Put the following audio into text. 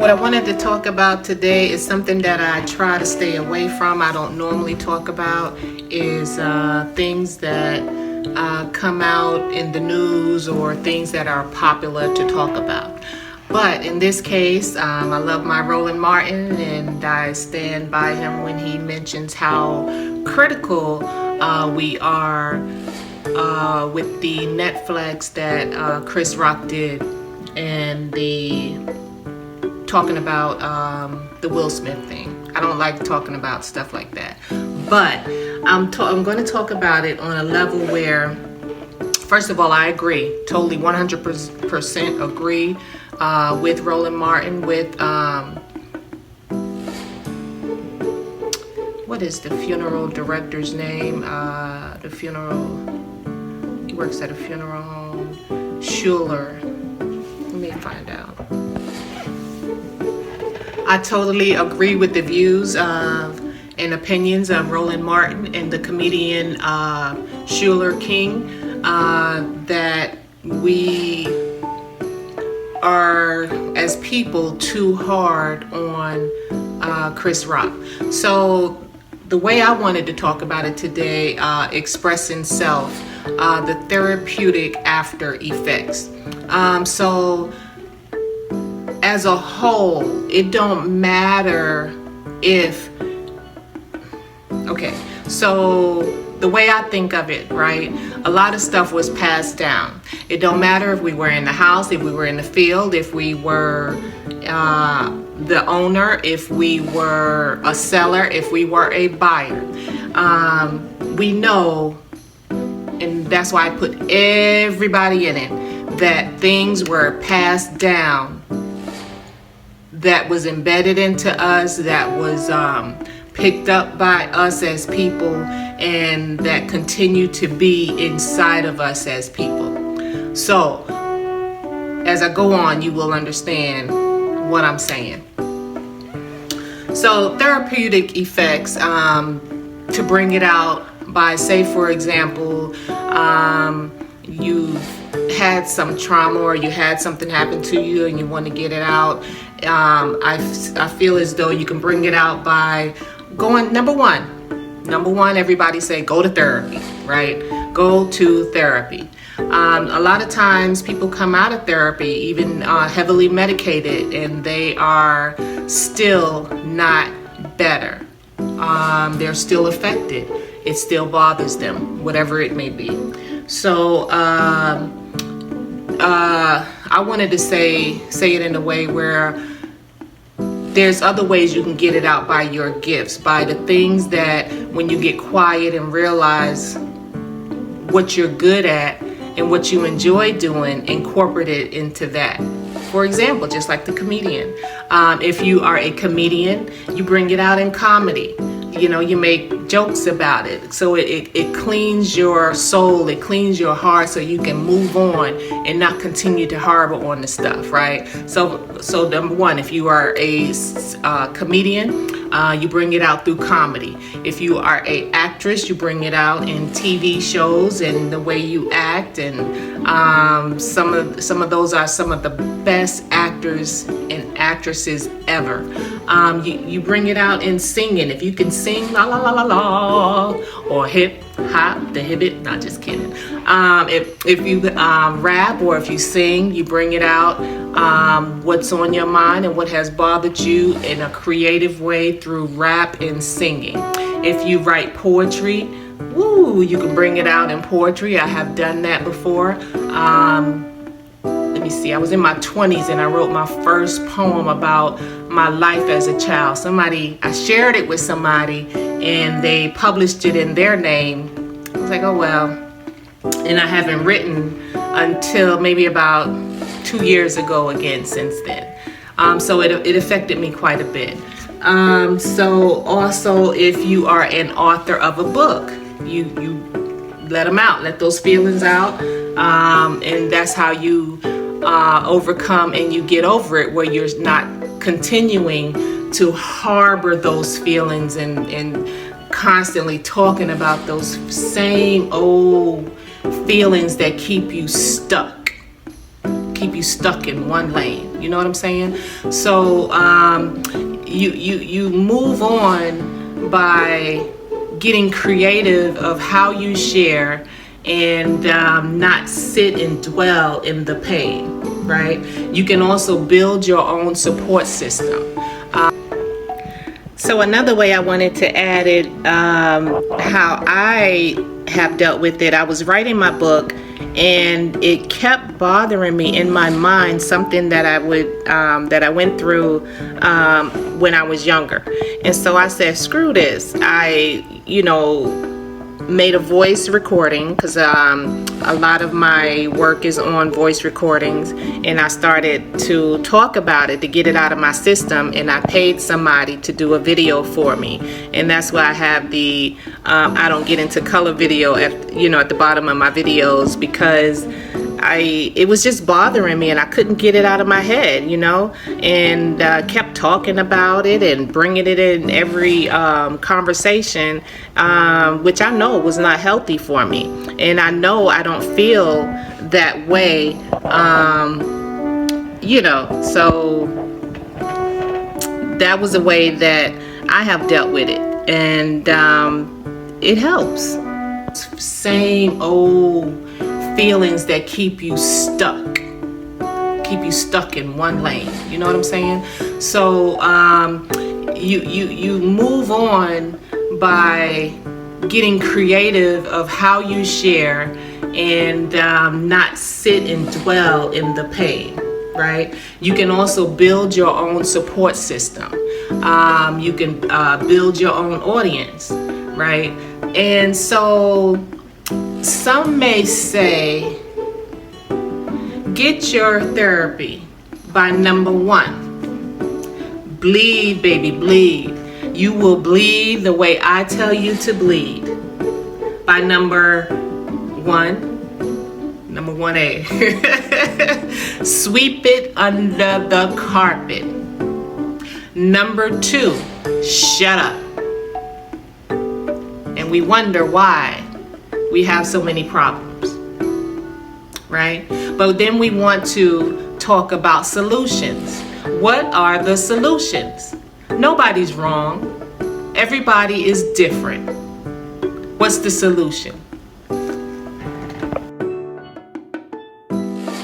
What I wanted to talk about today is something that I try to stay away from. I don't normally talk about is things that come out in the news or things that are popular to talk about. But in this case, I love my Roland Martin, and I stand by him when he mentions how critical we are with the Netflix that Chris Rock did, and the talking about the Will Smith thing. I don't like talking about stuff like that, but I'm going to talk about it on a level where, first of all, I agree, totally 100% agree with Roland Martin, with what is the funeral director's name? He works at a funeral home. Schuler. Let me find out. I totally agree with the views of and opinions of Roland Martin and the comedian Schuler King, that we are, as people, too hard on Chris Rock. So the way I wanted to talk about it today, expressing self, the therapeutic after effects. So as a whole, it don't matter if, okay, so the way I think of it, right, a lot of stuff was passed down. It don't matter if we were in the house, if we were in the field, if we were the owner, if we were a seller, if we were a buyer. We know, and that's why I put everybody in it, that things were passed down, that was embedded into us, that was picked up by us as people, and that continue to be inside of us as people. So as I go on, you will understand what I'm saying. So therapeutic effects, to bring it out by, say, for example, you've had some trauma or you had something happen to you and you want to get it out. I feel as though you can bring it out by going, number one, everybody say go to therapy, right? Go to therapy. A lot of times people come out of therapy even heavily medicated, and they are still not better. They're still affected. It still bothers them, whatever it may be. So I wanted to say it in a way where there's other ways you can get it out, by your gifts, by the things that when you get quiet and realize what you're good at and what you enjoy doing, incorporate it into that. For example, just like the comedian. If you are a comedian, you bring it out in comedy. You know, you make jokes about it. So it cleans your soul, it cleans your heart, so you can move on and not continue to harbor on the stuff, right? So number one, if you are a comedian, you bring it out through comedy. If you are a actress, you bring it out in TV shows and the way you act, and some of those are some of the best actors and actresses ever. You bring it out in singing. If you can sing la la la la la, or hip hop the hibbit, not just kidding. If you rap, or if you sing, you bring it out, what's on your mind and what has bothered you in a creative way through rap and singing. If you write poetry, you can bring it out in poetry. I have done that before. Let me see, I was in my 20s and I wrote my first poem about my life as a child. I shared it with somebody and they published it in their name. I was like, oh well. And I haven't written until maybe about 2 years ago again since then. So it affected me quite a bit. So also, if you are an author of a book, you let them out, let those feelings out. And that's how you overcome and you get over it, where you're not continuing to harbor those feelings and constantly talking about those same old feelings that keep you stuck. keep you stuck in one lane. You know what I'm saying? So you move on by getting creative of how you share, and not sit and dwell in the pain, right? You can also build your own support system. So another way I wanted to add it, how I have dealt with it, I was writing my book and it kept bothering me in my mind, something that I went through when I was younger. And so I said, screw this. I made a voice recording, because a lot of my work is on voice recordings, and I started to talk about it to get it out of my system, and I paid somebody to do a video for me. And that's why I have the I don't get into color video at the bottom of my videos, because it was just bothering me and I couldn't get it out of my head, and kept talking about it and bringing it in every conversation, which I know was not healthy for me. And I know I don't feel that way, so that was a way that I have dealt with it, and it helps. Same old feelings that keep you stuck in one lane. You know what I'm saying? So you move on by getting creative of how you share, and not sit and dwell in the pain, right? You can also build your own support system. You can build your own audience, right? And so some may say, get your therapy by number 1. Bleed, baby, bleed. You will bleed the way I tell you to bleed. By number 1A. Sweep it under the carpet. Number 2, shut up. And we wonder why we have so many problems, right? But then we want to talk about solutions. What are the solutions? Nobody's wrong. Everybody is different. What's the solution?